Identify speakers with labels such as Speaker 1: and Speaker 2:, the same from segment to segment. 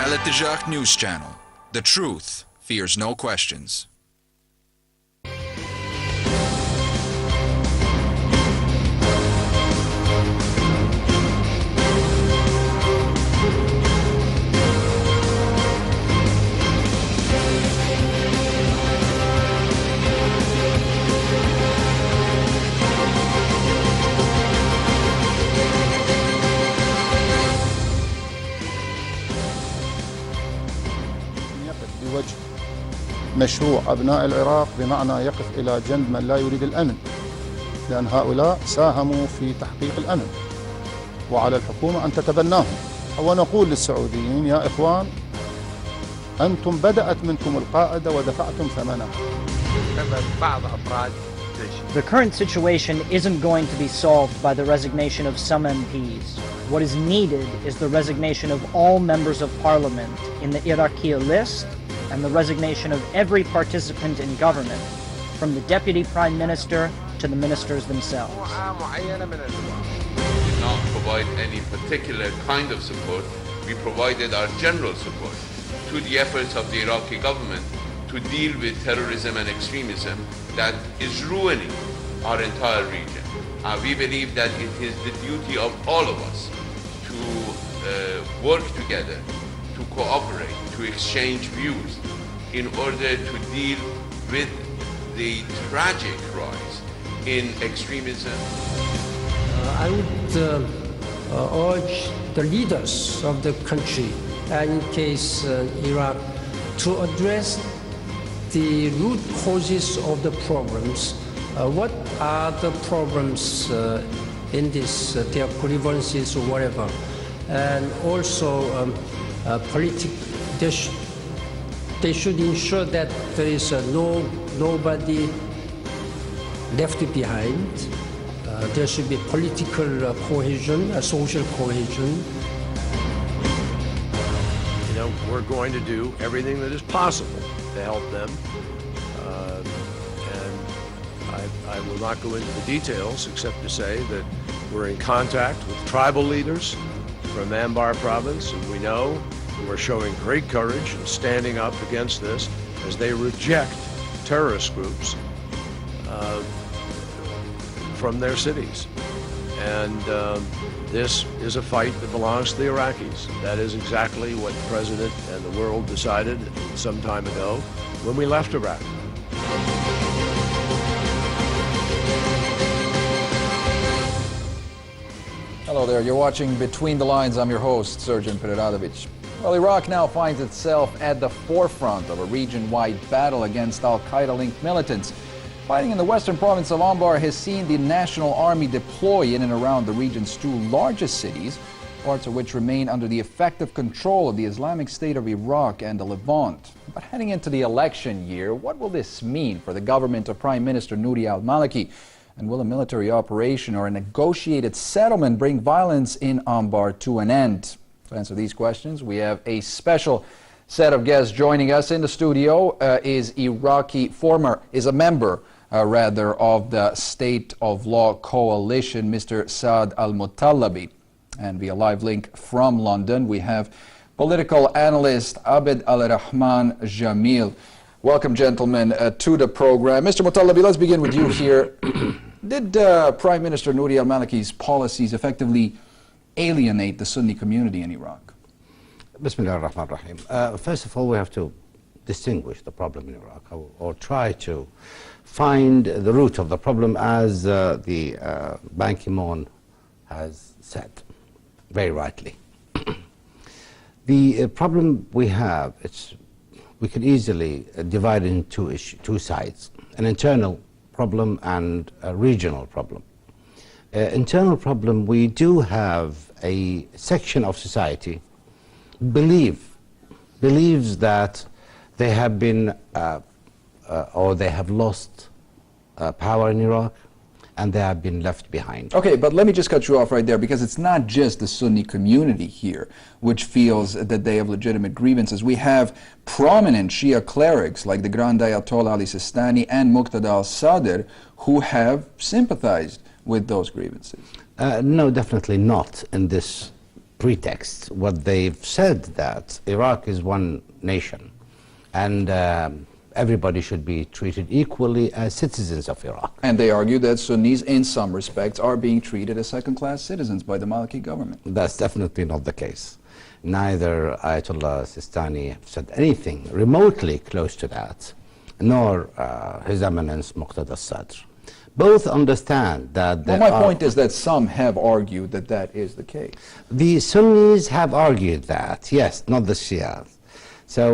Speaker 1: Aletejah News Channel. The truth fears no questions.
Speaker 2: بوجه مشروع أبناء العراق بمعنى يقف إلى جنب من لا يريد الأمن، لأن هؤلاء ساهموا في تحقيق الأمن وعلى الحكومة أن تتبناهم. ونقول للسعوديين يا إخوان، أنتم بدأت منكم القاعدة ودفعتم ثمنها.
Speaker 3: The current situation isn't going to be solved by the resignation of some MPs. What is needed is the resignation of all members of parliament in the Iraqi list and the resignation of every participant in government, from the deputy prime minister to the ministers themselves.
Speaker 4: We did not provide any particular kind of support. We provided our general support to the efforts of the Iraqi government to deal with terrorism and extremism that is ruining our entire region. We believe that it is the duty of all of us to work together, to cooperate, to exchange views in order to deal with the tragic rise in extremism.
Speaker 5: I would urge the leaders of the country, and in case Iraq, to address the root causes of the problems. What are the problems in this, their grievances or whatever, and also they should ensure that there is nobody left behind. There should be political cohesion, social cohesion.
Speaker 6: You know, we're going to do everything that is possible to help them. I will not go into the details except to say that we're in contact with tribal leaders from Anbar province, and we know we're showing great courage in standing up against this as they reject terrorist groups from their cities. And this is a fight that belongs to the Iraqis. That is exactly what the President and the world decided some time ago when we left Iraq.
Speaker 7: Hello there, you're watching Between the Lines. I'm your host, Sergeant Pereradovic. Well, Iraq now finds itself at the forefront of a region-wide battle against al-Qaeda-linked militants. Fighting in the western province of Anbar has seen the National Army deploy in and around the region's two largest cities, parts of which remain under the effective control of the Islamic State of Iraq and the Levant. But heading into the election year, what will this mean for the government of Prime Minister Nouri al-Maliki? And will a military operation or a negotiated settlement bring violence in Anbar to an end? To answer these questions, we have a special set of guests joining us. In the studio is a member of the State of Law Coalition, Mr. Saad Al Muttalibi. And via live link from London, we have political analyst Abed Al-Rahman Jamil. Welcome, gentlemen, to the program. Mr. Muttalibi, let's begin with you here. Did Prime Minister Nouri al-Maliki's policies effectively alienate the Sunni community in Iraq?
Speaker 8: Bismillah ar-Rahman ar-Rahim. First of all, we have to distinguish the problem in Iraq, or try to find the root of the problem, as the Ban Ki-moon has said, very rightly. The problem we have, we can easily divide it into two sides: an internal problem and a regional problem. Internal problem, we do have a section of society believes that they have been or they have lost power in Iraq, and they have been left behind.
Speaker 7: Okay, but let me just cut you off right there, because it's not just the Sunni community here which feels that they have legitimate grievances. We have prominent Shia clerics like the Grand Ayatollah Ali Sistani and Muqtada al-Sadr who have sympathized with those grievances.
Speaker 8: No, definitely not in this pretext. What they've said that Iraq is one nation and everybody should be treated equally as citizens of Iraq.
Speaker 7: And they argue that Sunnis, in some respects, are being treated as second-class citizens by the Maliki government.
Speaker 8: That's definitely not the case. Neither Ayatollah Sistani said anything remotely close to that, nor His Eminence Muqtada Sadr. Both understand that
Speaker 7: Well, my point is that some have argued that that is the case.
Speaker 8: the Sunnis have argued that, yes, not the Shias. So,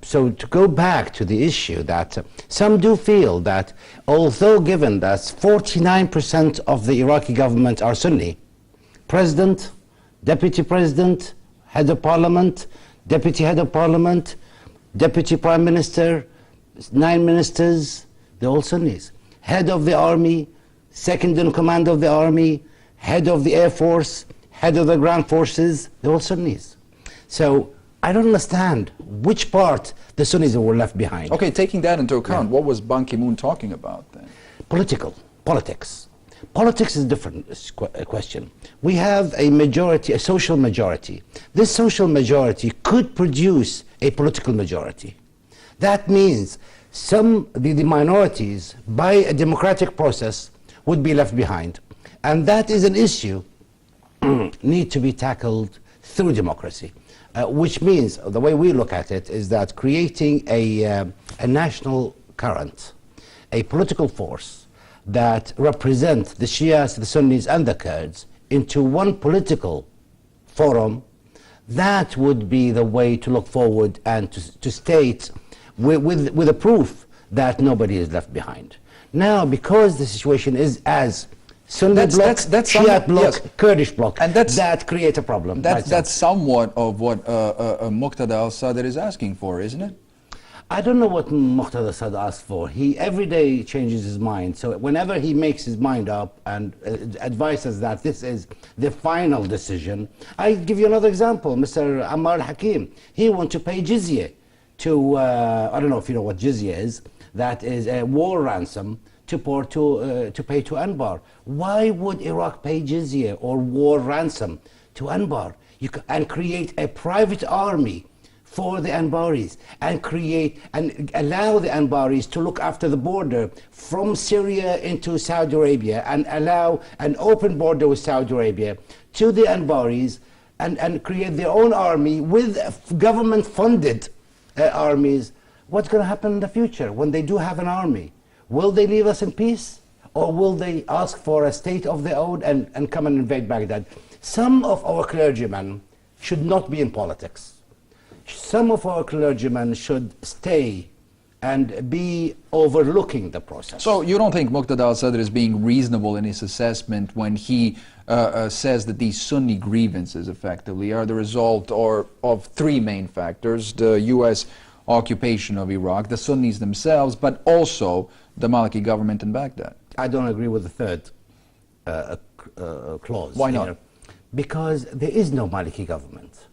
Speaker 8: so to go back to the issue that some do feel that although given that 49% of the Iraqi government are Sunni, president, deputy president, head of parliament, deputy head of parliament, deputy prime minister, 9 ministers, they're all Sunnis. Head of the army, second in command of the army, head of the air force, head of the ground forces, they're all Sunnis. So I don't understand which part the Sunnis were left behind.
Speaker 7: Okay, taking that into account, what was Ban Ki-moon talking about then?
Speaker 8: Politics. Politics is a different question. We have a majority, a social majority. This social majority could produce a political majority. That means the minorities, by a democratic process, would be left behind. And that is an issue need to be tackled through democracy. Which means, the way we look at it, is that creating a national current, a political force that represents the Shias, the Sunnis, and the Kurds into one political forum, that would be the way to look forward and to state with a proof that nobody is left behind. Now, because the situation is as Sunni bloc, Shiite bloc, yes, Kurdish bloc, and that creates a problem.
Speaker 7: That's somewhat of what Muqtada al-Sadr is asking for, isn't it?
Speaker 8: I don't know what Muqtada Sadr asked for. He every day changes his mind. So whenever he makes his mind up and advises that this is the final decision, I give you another example. Mr. Ammar al-Hakim, he wants to pay jizya to, I don't know if you know what jizya is, that is a war ransom to pay to Anbar. Why would Iraq pay jizya or war ransom to Anbar and create a private army for the Anbaris and allow the Anbaris to look after the border from Syria into Saudi Arabia and allow an open border with Saudi Arabia to the Anbaris and create their own army with government-funded armies? What's going to happen in the future when they do have an army? Will they leave us in peace? Or will they ask for a state of their own and come and invade Baghdad? Some of our clergymen should not be in politics. Some of our clergymen should stay and be overlooking the process.
Speaker 7: So you don't think Muqtada al-Sadr is being reasonable in his assessment when he says that these Sunni grievances effectively are the result of three main factors: the U.S. occupation of Iraq, the Sunnis themselves, but also the Maliki government in Baghdad?
Speaker 8: I don't agree with the third clause.
Speaker 7: Why not?
Speaker 8: Here, because there is no Maliki government.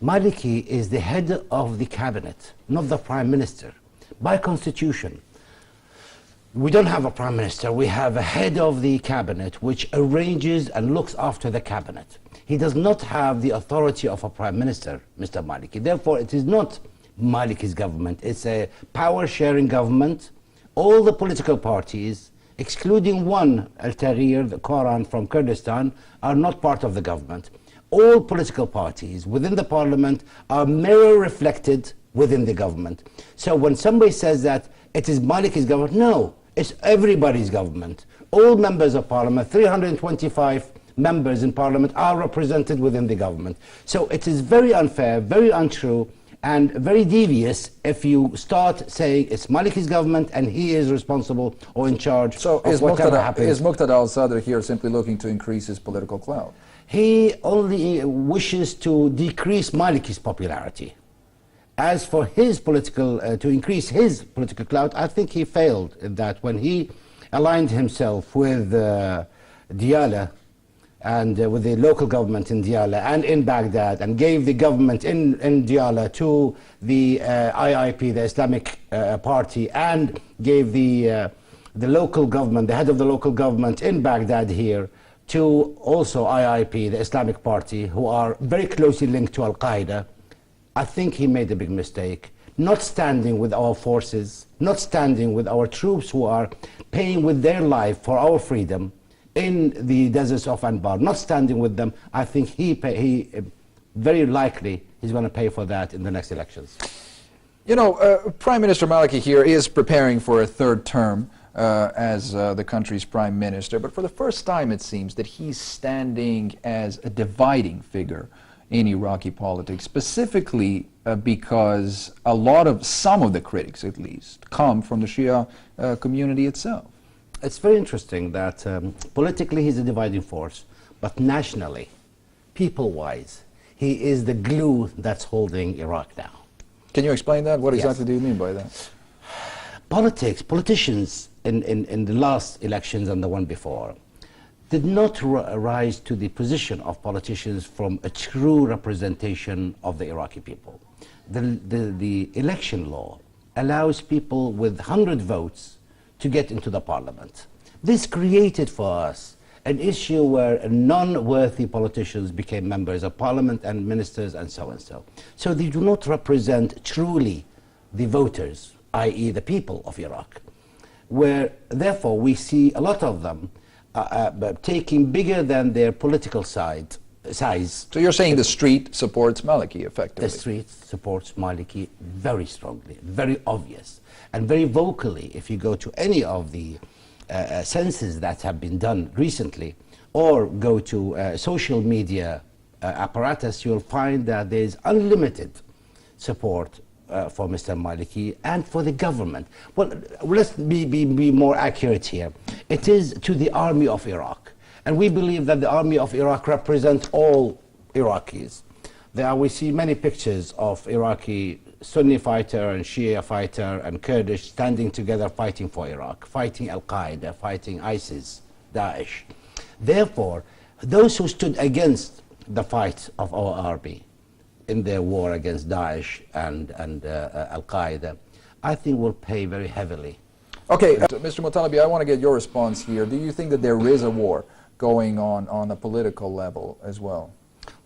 Speaker 8: Maliki is the head of the cabinet, not the prime minister. By constitution, we don't have a prime minister, we have a head of the cabinet which arranges and looks after the cabinet. He does not have the authority of a prime minister, Mr. Maliki. Therefore, it is not Maliki's government, it's a power-sharing government. All the political parties, excluding one, Al-Tahrir, the Quran from Kurdistan, are not part of the government. All political parties within the parliament are mirror reflected within the government. So when somebody says that it is Maliki's government, no, it's everybody's government. All members of parliament, 325 members in parliament, are represented within the government. So it is very unfair, very untrue, and very devious if you start saying it's Maliki's government and he is responsible or in charge of whatever happens.
Speaker 7: Is Muqtada al-Sadr here simply looking to increase his political clout?
Speaker 8: He only wishes to decrease Maliki's popularity. As for his political, to increase his political clout, I think he failed in that when he aligned himself with Diyala and with the local government in Diyala and in Baghdad, and gave the government in Diyala to the IIP, the Islamic Party, and gave the local government, the head of the local government in Baghdad here, to also IIP, the Islamic Party, who are very closely linked to Al-Qaeda, I think he made a big mistake, not standing with our forces, not standing with our troops who are paying with their life for our freedom in the deserts of Anbar, not standing with them. I think he very likely he's going to pay for that in the next elections.
Speaker 7: You know, Prime Minister Maliki here is preparing for a third term as the country's prime minister, but for the first time it seems that he's standing as a dividing figure in Iraqi politics, specifically because some of the critics at least come from the Shia community itself.
Speaker 8: It's very interesting that politically he's a dividing force, but nationally, people-wise, he is the glue that's holding Iraq now.
Speaker 7: Can you explain that? What
Speaker 8: Yes.
Speaker 7: exactly do you mean by that?
Speaker 8: Politicians in the last elections and the one before did not rise to the position of politicians from a true representation of the Iraqi people. The election law allows people with 100 votes to get into the parliament. This created for us an issue where non-worthy politicians became members of parliament and ministers and so and so. So they do not represent truly the voters, i.e. the people of Iraq, where therefore we see a lot of them taking bigger than their political size.
Speaker 7: So you're saying the street supports Maliki effectively?
Speaker 8: The street supports Maliki very strongly, very obvious, and very vocally. If you go to any of the censuses that have been done recently, or go to social media apparatus, you'll find that there is unlimited support for Mr. Maliki and for the government. Well, let's be more accurate here. It is to the army of Iraq. And we believe that the army of Iraq represents all Iraqis. We see many pictures of Iraqi Sunni fighter and Shia fighter and Kurdish standing together fighting for Iraq, fighting Al-Qaeda, fighting ISIS, Daesh. Therefore, those who stood against the fight of our army in their war against Daesh and Al-Qaeda, I think will pay very heavily.
Speaker 7: Okay, Mr. Muttalibi, I want to get your response here. Do you think that there is a war going on a political level as well?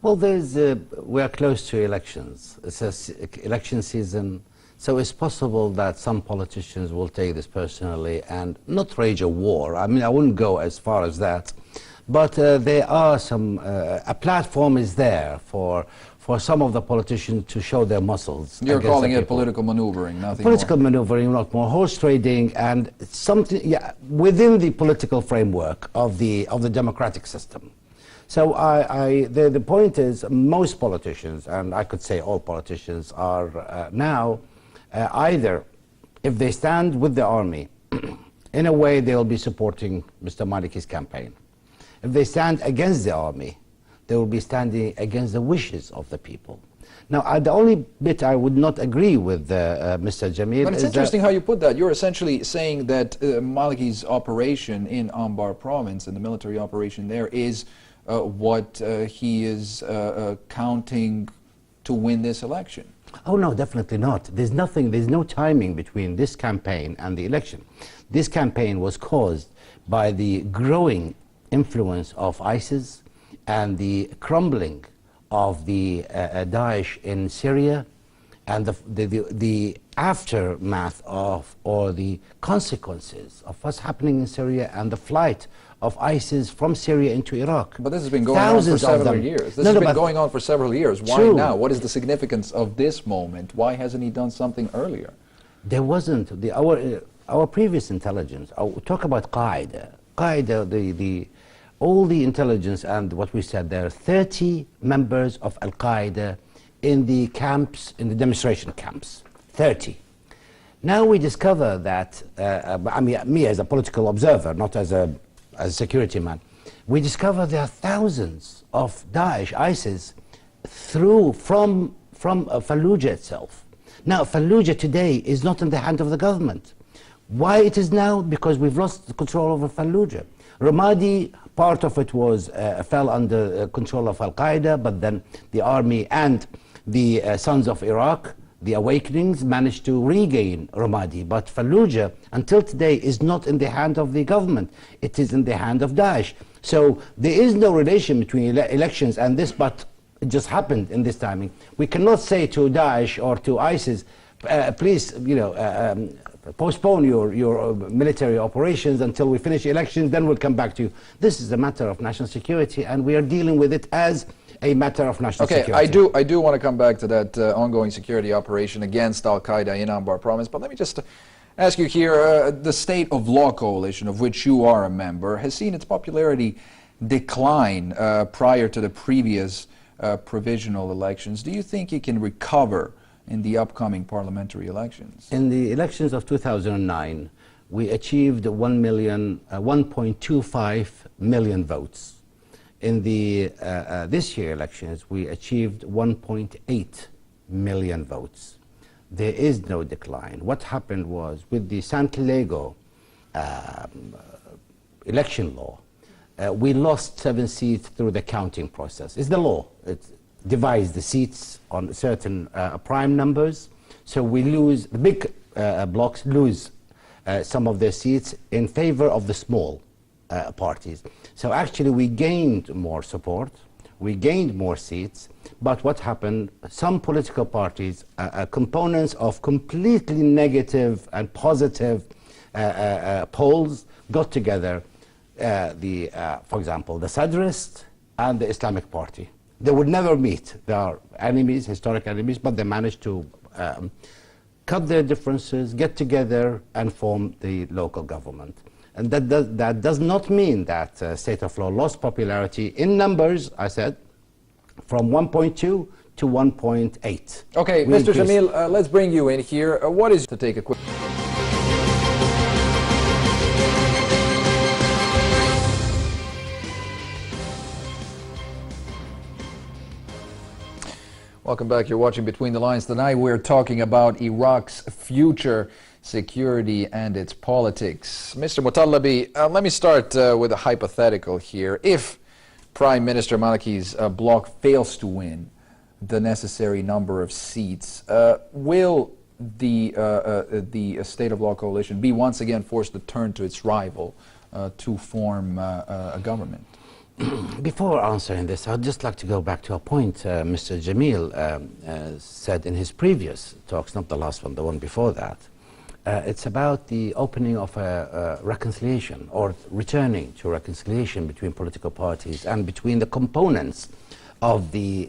Speaker 8: Well, we are close to elections. It's election season, so it's possible that some politicians will take this personally and not rage a war. I mean, I wouldn't go as far as that, but there are some. A platform is there for some of the politicians to show their muscles.
Speaker 7: You're calling it political maneuvering, nothing
Speaker 8: political
Speaker 7: more.
Speaker 8: maneuvering, not more. Horse trading and something, yeah, within the political framework of the democratic system. So the point is, most politicians, and I could say all politicians, are now either, if they stand with the army, in a way they will be supporting Mr. Maliki's campaign. If they stand against the army, they will be standing against the wishes of the people. Now, the only bit I would not agree with Mr. Jamil
Speaker 7: But it's interesting how you put that. You're essentially saying that Maliki's operation in Anbar province and the military operation there is what he is counting to win this election.
Speaker 8: Oh no, definitely not. There's no timing between this campaign and the election. This campaign was caused by the growing influence of ISIS and the crumbling of the Daesh in Syria, and the aftermath of, or the consequences of what's happening in Syria and the flight of ISIS from Syria into Iraq.
Speaker 7: But this has been going on for several years. This has been going on for several years. Why now? What is the significance of this moment? Why hasn't he done something earlier?
Speaker 8: There wasn't. Our previous intelligence, talk about Qaeda, all the intelligence and what we said, there are 30 members of Al-Qaeda in the camps, in the demonstration camps, 30. Now we discover that, I mean, me as a political observer, not as a security man, we discover there are thousands of Daesh, ISIS, from Fallujah itself. Now, Fallujah today is not in the hand of the government. Why it is now? Because we've lost the control over Fallujah. Ramadi, part of it was fell under control of Al-Qaeda, but then the army and the Sons of Iraq, the Awakenings, managed to regain Ramadi. But Fallujah, until today, is not in the hand of the government. It is in the hand of Daesh. So there is no relation between elections and this, but it just happened in this timing. We cannot say to Daesh or to ISIS, please, postpone your military operations until we finish elections, then we'll come back to you. This is a matter of national security, and we are dealing with it as a matter of national security.
Speaker 7: I do want to come back to that ongoing security operation against Al-Qaeda in Anbar province, but let me just ask you here, the State of Law Coalition, of which you are a member, has seen its popularity decline prior to the previous provisional elections. Do you think it can recover in the upcoming parliamentary elections?
Speaker 8: In the elections of 2009, we achieved 1.25 million votes. In the this year elections, we achieved 1.8 million votes. There is no decline. What happened was, with the Santiago election law, we lost 7 seats through the counting process. It's the law. It divides the seats on certain prime numbers. So we lose, the big blocks lose some of their seats in favor of the small parties. So actually we gained more support, we gained more seats, but what happened, some political parties, components of completely negative and positive polls got together, for example, the Sadrist and the Islamic Party. They would never meet. They are enemies, historic enemies, but they managed to cut their differences, get together, and form the local government. And that does not mean that State of Law lost popularity in numbers, I said, from 1.2 to 1.8.
Speaker 7: Okay, Mr. Jamil, let's bring you in here. What is to take a quick... Welcome back. You're watching Between the Lines. Tonight we're talking about Iraq's future security and its politics. Mr. Muttalibi, let me start with a hypothetical here. If Prime Minister Maliki's bloc fails to win the necessary number of seats, will the State of Law Coalition be once again forced to turn to its rival to form a government?
Speaker 8: Before answering this, I'd just like to go back to a point Mr. Jamil said in his previous talks, not the last one, the one before that. It's about the opening of a reconciliation, or returning to reconciliation between political parties and between the components of the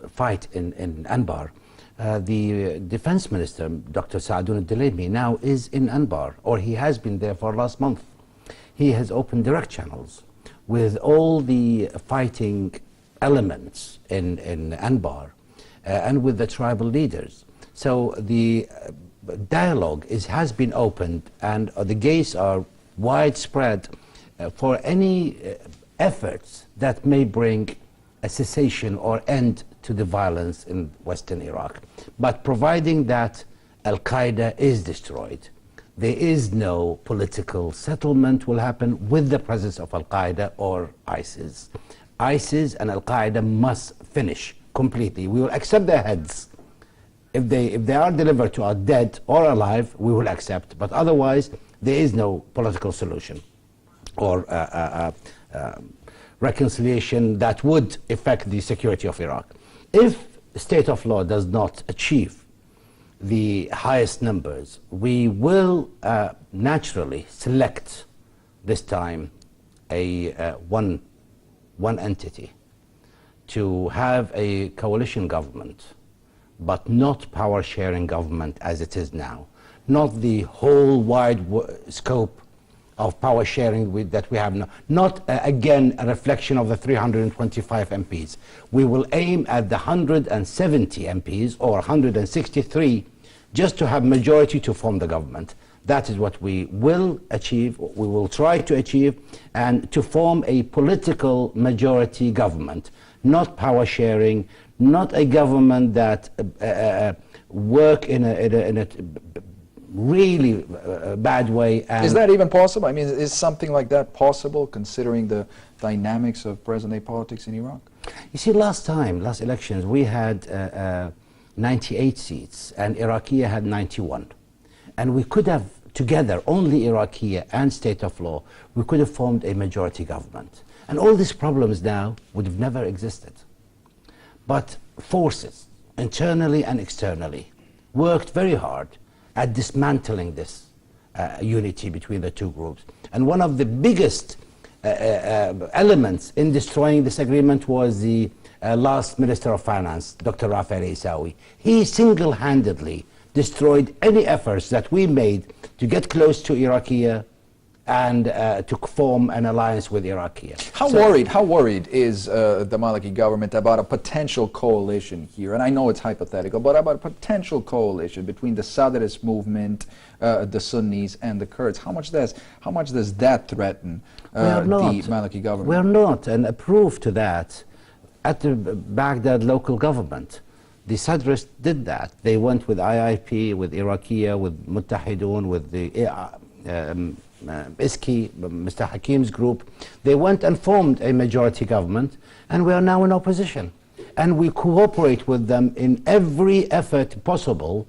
Speaker 8: fight in Anbar. The Defense Minister, Dr. Saad Al Muttalibi, now is in Anbar, or he has been there for last month. He has opened direct channels with all the fighting elements in Anbar and with the tribal leaders. So the dialogue has been opened, and the gates are widespread for any efforts that may bring a cessation or end to the violence in Western Iraq. But providing that Al-Qaeda is destroyed, there is no political settlement will happen with the presence of Al-Qaeda or ISIS. ISIS and Al-Qaeda must finish completely. We will accept their heads. If they are delivered to us dead or alive, we will accept. But otherwise, there is no political solution or reconciliation that would affect the security of Iraq. If the State of Law does not achieve the highest numbers, we will naturally select this time a one entity to have a coalition government, but not power-sharing government as it is now. Not the whole wide scope of power sharing that we have now. Not, again, a reflection of the 325 MPs. We will aim at the 170 MPs or 163 just to have majority to form the government. That is what we will achieve, we will try to achieve, and to form a political majority government, not power sharing, not a government that work in a really bad way. And
Speaker 7: is that even possible? I mean, is something like that possible, considering the dynamics of present-day politics in Iraq?
Speaker 8: You see, last elections, we had 98 seats, and Iraqi had 91. And we could have together, only Iraqi and state of law, we could have formed a majority government. And all these problems now would have never existed. But forces, internally and externally, worked very hard at dismantling this unity between the two groups. And one of the biggest elements in destroying this agreement was the last Minister of Finance, Dr. Rafi al-Isawi. He single-handedly destroyed any efforts that we made to get close to Iraqi and to form an alliance with Iraqi.
Speaker 7: How worried is the Maliki government about a potential coalition here? And I know it's hypothetical, but about a potential coalition between the Saadist movement, the Sunnis, and the Kurds. How much does that threaten the Maliki government?
Speaker 8: We're not, and a proof to that, at the Baghdad local government, the Sadrists did that. They went with IIP, with Iraqi, with Muttahidun, with the ISKI, Mr. Hakim's group. They went and formed a majority government, and we are now in opposition. And we cooperate with them in every effort possible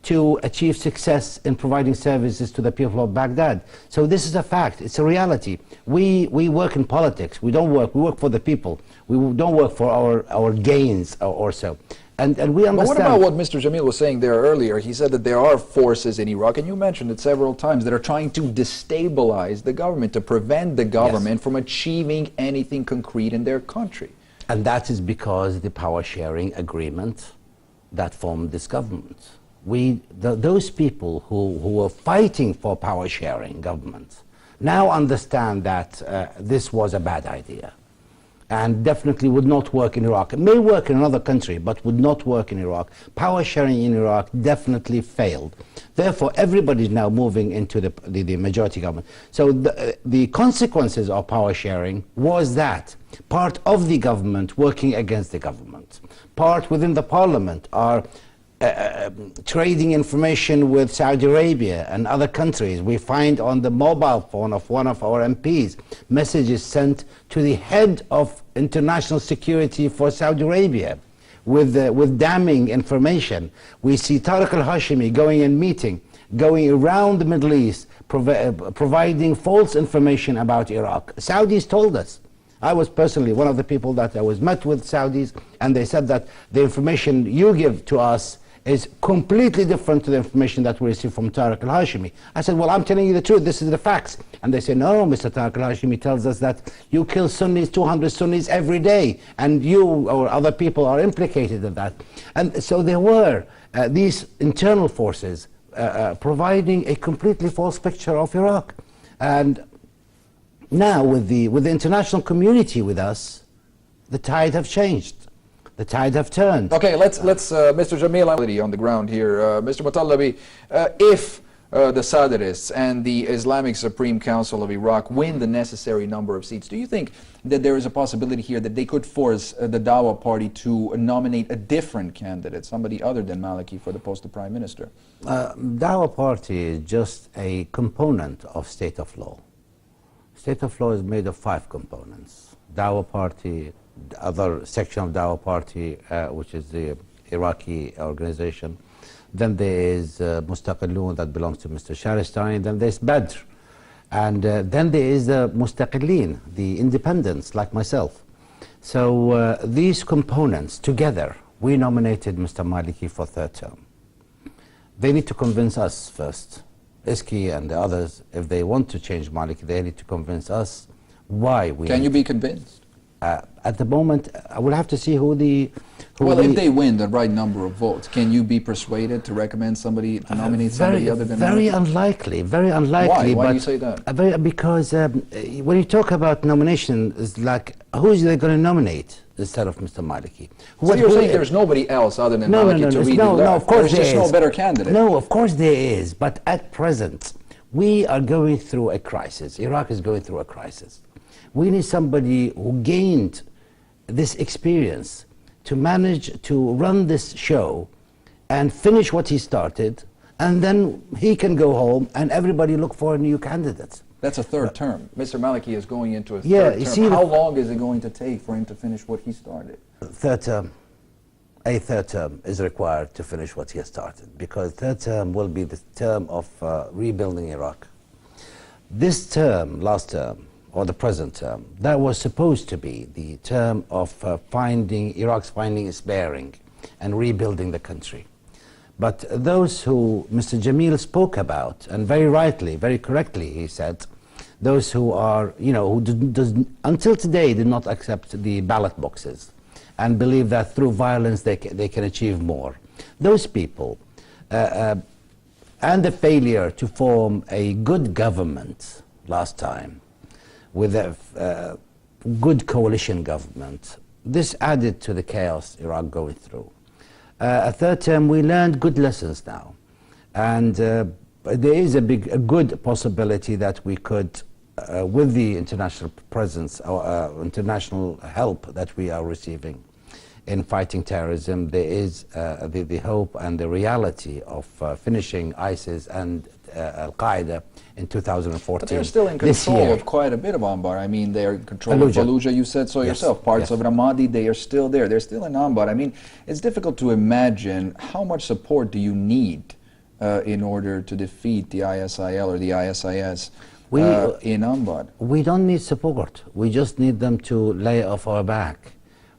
Speaker 8: to achieve success in providing services to the people of Baghdad. So this is a fact, it's a reality. We work in politics, we work for the people. We don't work for our gains or so. And we understand.
Speaker 7: But what about what Mr. Jamil was saying there earlier? He said that there are forces in Iraq, and you mentioned it several times, that are trying to destabilize the government, to prevent the government from achieving anything concrete in their country.
Speaker 8: And that is because the power sharing agreement that formed this government. Those people who were fighting for power sharing government now understand that this was a bad idea and definitely would not work in Iraq. It may work in another country, but would not work in Iraq. Power sharing in Iraq definitely failed. Therefore, everybody is now moving into the majority government. So the consequences of power sharing was that part of the government working against the government, part within the parliament are trading information with Saudi Arabia and other countries. We find on the mobile phone of one of our MPs messages sent to the head of international security for Saudi Arabia with damning information. We see Tariq al-Hashimi going and meeting, going around the Middle East, providing false information about Iraq. Saudis told us. I was personally one of the people that I was met with Saudis, and they said that the information you give to us is completely different to the information that we received from Tariq al-Hashimi. I said, well, I'm telling you the truth, this is the facts. And they said, no, Mr. Tariq al-Hashimi tells us that you kill Sunnis, 200 Sunnis every day, and you or other people are implicated in that. And so there were these internal forces providing a completely false picture of Iraq. And now with the international community with us, the tide have changed. The tide have turned.
Speaker 7: Okay, let's Mr. Jamil on the ground here. Mr. Muttalibi, if the Saadists and the Islamic Supreme Council of Iraq win the necessary number of seats, do you think that there is a possibility here that they could force the Dawa party to nominate a different candidate, somebody other than Maliki, for the post of Prime Minister?
Speaker 8: Dawa party is just a component of state of law. State of law is made of 5 components. Dawa party, the other section of Dawa party, which is the Iraqi organization. Then there is Mustaqillun that belongs to Mr. Sharistani. Then there's Badr. And then there is the Mustaqillin, the independents like myself. So these components together, we nominated Mr. Maliki for 3rd term. They need to convince us first. ISKI and the others, if they want to change Maliki, they need to convince us why we...
Speaker 7: Can you be convinced?
Speaker 8: At the moment, I will have to see who the...
Speaker 7: if they win the right number of votes, can you be persuaded to recommend somebody, to nominate somebody other than
Speaker 8: Very unlikely, very unlikely.
Speaker 7: Why do you say that?
Speaker 8: Because when you talk about nomination, it's like, who is they going to nominate instead of Mr. Maliki?
Speaker 7: So you're saying there's nobody else other than Maliki to read
Speaker 8: no, of course
Speaker 7: there's just no better candidate?
Speaker 8: No, of course there is. But at present, we are going through a crisis. Iraq is going through a crisis. We need somebody who gained this experience to manage to run this show and finish what he started, and then he can go home and everybody look for a new candidate.
Speaker 7: That's a 3rd term. Mr. Maliki is going into a 3rd term. How long is it going to take for him to finish what he started?
Speaker 8: 3rd term. a third term is required to finish what he has started, because third term will be the term of rebuilding Iraq. This term, last term, or the present term, that was supposed to be the term of Iraq's finding its bearing and rebuilding the country. But those who Mr. Jamil spoke about, and very rightly, very correctly he said, those who are, who until today did not accept the ballot boxes and believe that through violence they can achieve more. Those people, and the failure to form a good government last time, with a good coalition government, this added to the chaos Iraq going through. A third term, we learned good lessons now, and there is a good possibility that we could, with the international presence or international help that we are receiving in fighting terrorism, there is the hope and the reality of finishing ISIS and Al-Qaeda in 2014.
Speaker 7: But they're still in control of quite a bit of Anbar. I mean, they're in control of Fallujah, you said so yourself. Parts of Ramadi, they are still there. They're still in Anbar. I mean, it's difficult to imagine how much support do you need in order to defeat the ISIL or the ISIS in Anbar.
Speaker 8: We don't need support. We just need them to lay off our back.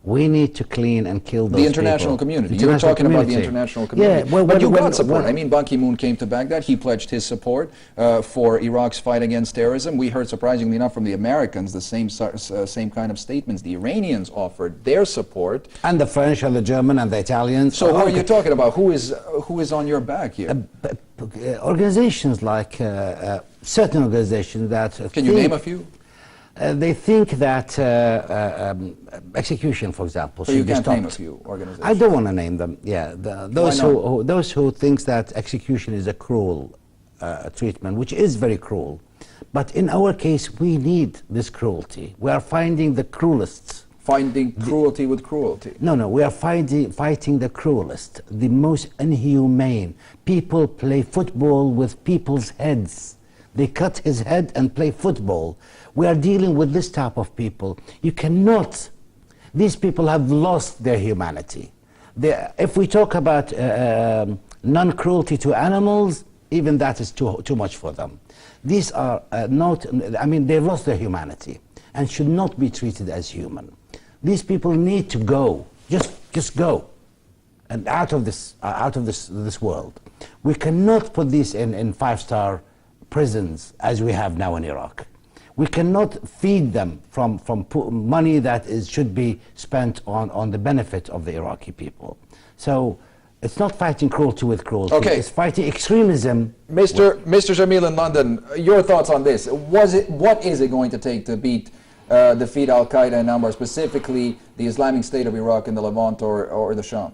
Speaker 8: We need to clean and kill those
Speaker 7: The international community. You were talking about the international community.
Speaker 8: Yeah,
Speaker 7: but you got support. I mean, Ban Ki-moon came to Baghdad. He pledged his support for Iraq's fight against terrorism. We heard, surprisingly enough, from the Americans the same kind of statements. The Iranians offered their support.
Speaker 8: And the French and the German and the Italians.
Speaker 7: So who are you talking about? Who is on your back here?
Speaker 8: Organizations like certain organizations that...
Speaker 7: Can you name a few?
Speaker 8: They think that execution, for example,
Speaker 7: should be stopped. So you can't name a few organizations?
Speaker 8: I don't want to name them. Yeah, those who think that execution is a cruel treatment, which is very cruel. But in our case, we need this cruelty. We are finding the cruelest.
Speaker 7: Finding cruelty with cruelty?
Speaker 8: No, we are fighting the cruelest, the most inhumane. People play football with people's heads. They cut his head and play football. We are dealing with this type of people. You cannot. These people have lost their humanity. If we talk about non-cruelty to animals, even that is too much for them. These are not, I mean, they've lost their humanity and should not be treated as human. These people need to go, just go, and out of this world. We cannot put these in five-star prisons as we have now in Iraq. We cannot feed them from money that should be spent on the benefit of the Iraqi people. So it's not fighting cruelty with cruelty.
Speaker 7: Okay.
Speaker 8: It's fighting extremism.
Speaker 7: Mr. Jamil in London, your thoughts on this? What is it going to take to defeat Al-Qaeda in Anbar, specifically the Islamic State of Iraq in the Levant or the Sham?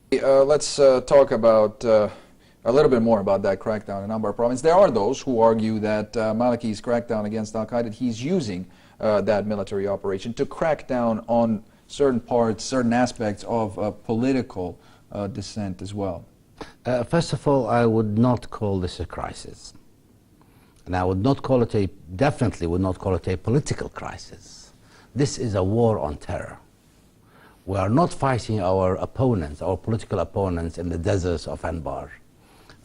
Speaker 7: Let's talk about a little bit more about that crackdown in Anbar province. There are those who argue that Maliki's crackdown against Al-Qaeda, he's using that military operation to crack down on certain parts, certain aspects of political dissent as well.
Speaker 8: First of all, I would not call this a crisis. And I would not call it definitely would not call it a political crisis. This is a war on terror. We are not fighting our opponents, our political opponents in the deserts of Anbar.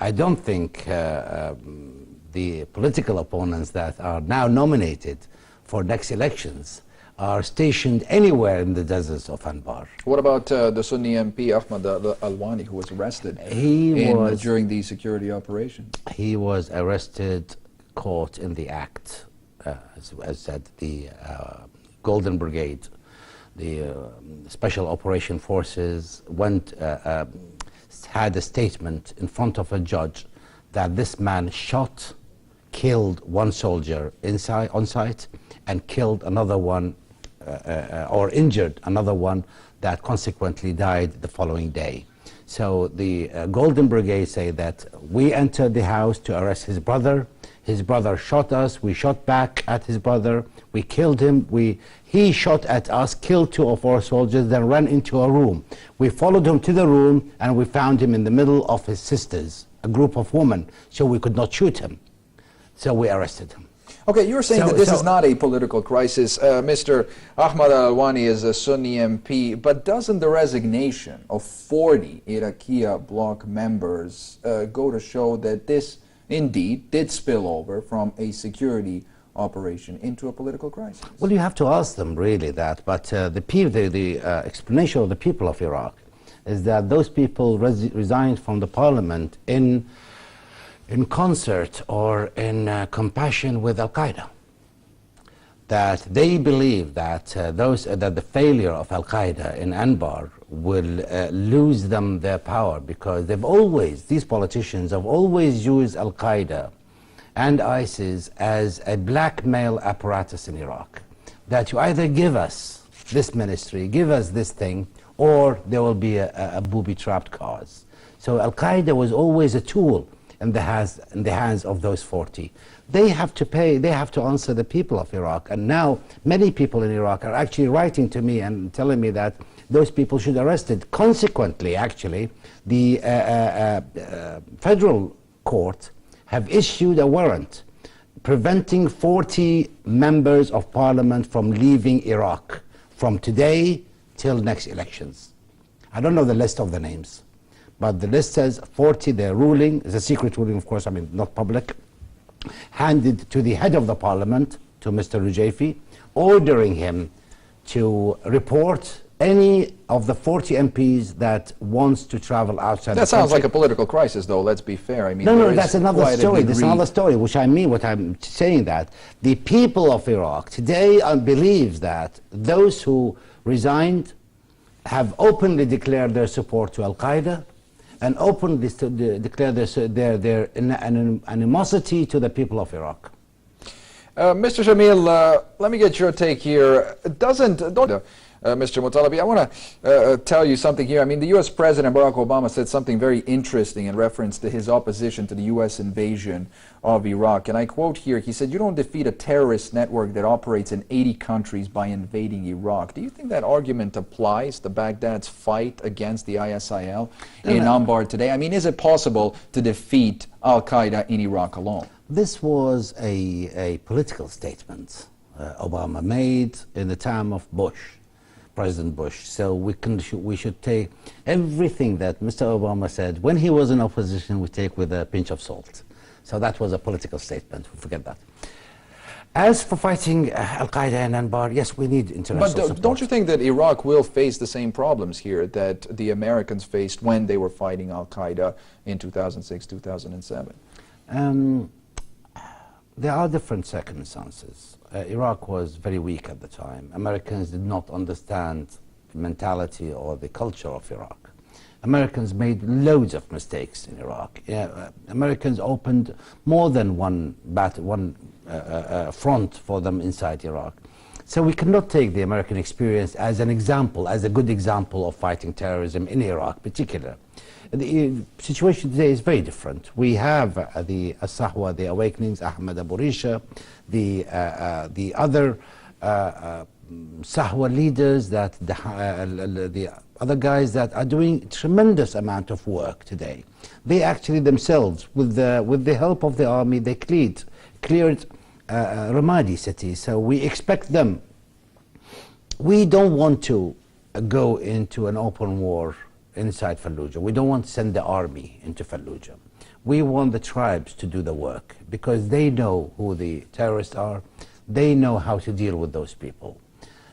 Speaker 8: I don't think the political opponents that are now nominated for next elections are stationed anywhere in the deserts of Anbar.
Speaker 7: What about the Sunni MP Ahmad Alwani, who was arrested during the security operation?
Speaker 8: He was arrested, caught in the act, as said, the Golden Brigade, the Special Operation Forces had a statement in front of a judge that this man shot, killed one soldier on site, and killed another one, or injured another one that consequently died the following day. So the Golden Brigade say that we entered the house to arrest his brother shot us, we shot back at his brother, we killed him, he shot at us, killed 2 of our soldiers, then ran into a room. We followed him to the room and we found him in the middle of his sisters, a group of women, so we could not shoot him. So we arrested him.
Speaker 7: Okay, you're saying that this is not a political crisis. Mr. Ahmad Al-Alwani is a Sunni MP, but doesn't the resignation of 40 Iraqi bloc members go to show that this indeed did spill over from a security operation into a political crisis?
Speaker 8: Well, you have to ask them really that, but the explanation of the people of Iraq is that those people resigned from the parliament in concert or in compassion with Al-Qaeda. That they believe that that the failure of Al-Qaeda in Anbar will lose them their power, because these politicians have always used Al-Qaeda and ISIS as a blackmail apparatus in Iraq. That you either give us this ministry, give us this thing, or there will be a booby-trapped cause. So Al-Qaeda was always a tool in the hands of those 40. They have to pay, they have to answer the people of Iraq. And now many people in Iraq are actually writing to me and telling me that those people should be arrested. Consequently, actually, the federal court have issued a warrant preventing 40 members of parliament from leaving Iraq from today till next elections. I don't know the list of the names, but the list says 40, the ruling, is a secret ruling, of course, I mean, not public, handed to the head of the parliament, to Mr. Rujaifi, ordering him to report any of the 40 MPs that wants to travel outside the country.
Speaker 7: That sounds like a political crisis, though, let's be fair. I mean,
Speaker 8: no, that's another story. That's another story, which I mean what I'm saying, that the people of Iraq today believes that those who resigned have openly declared their support to Al-Qaeda and openly declared their animosity to the people of Iraq.
Speaker 7: Mr. Jamil, let me get your take here. Mr. Muttalibi, I want to tell you something here. I mean, the U.S. President Barack Obama said something very interesting in reference to his opposition to the U.S. invasion of Iraq. And I quote here, he said, "You don't defeat a terrorist network that operates in 80 countries by invading Iraq." Do you think that argument applies to Baghdad's fight against the ISIL in Anbar today? I mean, is it possible to defeat Al-Qaeda in Iraq alone?
Speaker 8: This was a political statement Obama made in the time of Bush. President Bush. So we should take everything that Mr. Obama said when he was in opposition, we take with a pinch of salt. So that was a political statement. Forget that. As for fighting Al-Qaeda in Anbar, yes, we need international support.
Speaker 7: But don't you think that Iraq will face the same problems here that the Americans faced when they were fighting Al-Qaeda in 2006, 2007?
Speaker 8: There are different circumstances. Iraq was very weak at the time. Americans did not understand the mentality or the culture of Iraq. Americans made loads of mistakes in Iraq. Americans opened more than one front for them inside Iraq. So we cannot take the American experience as an example, as a good example of fighting terrorism in Iraq particularly. The situation today is very different. We have the As-Sahwa, the Awakenings, Ahmed Abu Risha, the other Sahwa leaders, that the other guys that are doing tremendous amount of work today. They actually themselves, with the help of the army, they cleared Ramadi city. So we expect them. We don't want to go into an open war inside Fallujah. We don't want to send the army into Fallujah. We want the tribes to do the work, because they know who the terrorists are. They know how to deal with those people.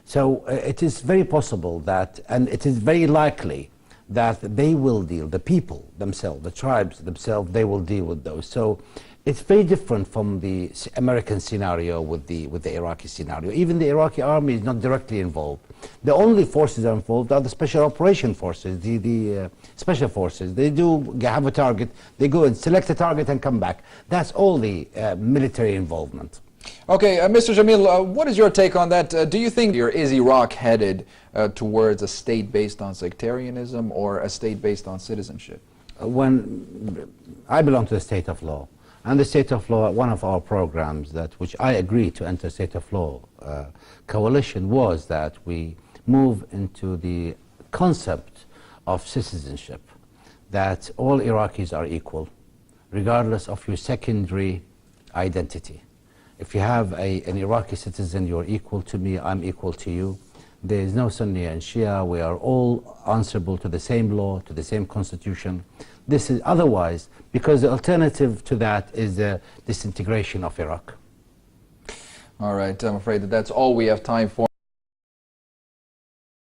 Speaker 8: So it is very possible that, and it is very likely that they will deal, the people themselves, the tribes themselves, they will deal with those. So it's very different from the American scenario with the Iraqi scenario. Even the Iraqi army is not directly involved. The only forces that are involved are the special operation forces, the special forces. They do have a target, they go and select a target and come back. That's all the military involvement.
Speaker 7: Okay, Mr. Jamil, what is your take on that? Do you think is Iraq headed towards a state based on sectarianism or a state based on citizenship?
Speaker 8: When I belong to the state of law, and the state of law, one of our programs which I agreed to enter state of law coalition, was that we move into the concept of citizenship, that all Iraqis are equal, regardless of your secondary identity. If you have an Iraqi citizen, you're equal to me, I'm equal to you. There is no Sunni and Shia. We are all answerable to the same law, to the same constitution. This is otherwise, because the alternative to that is the disintegration of Iraq.
Speaker 7: All right, I'm afraid that's all we have time for.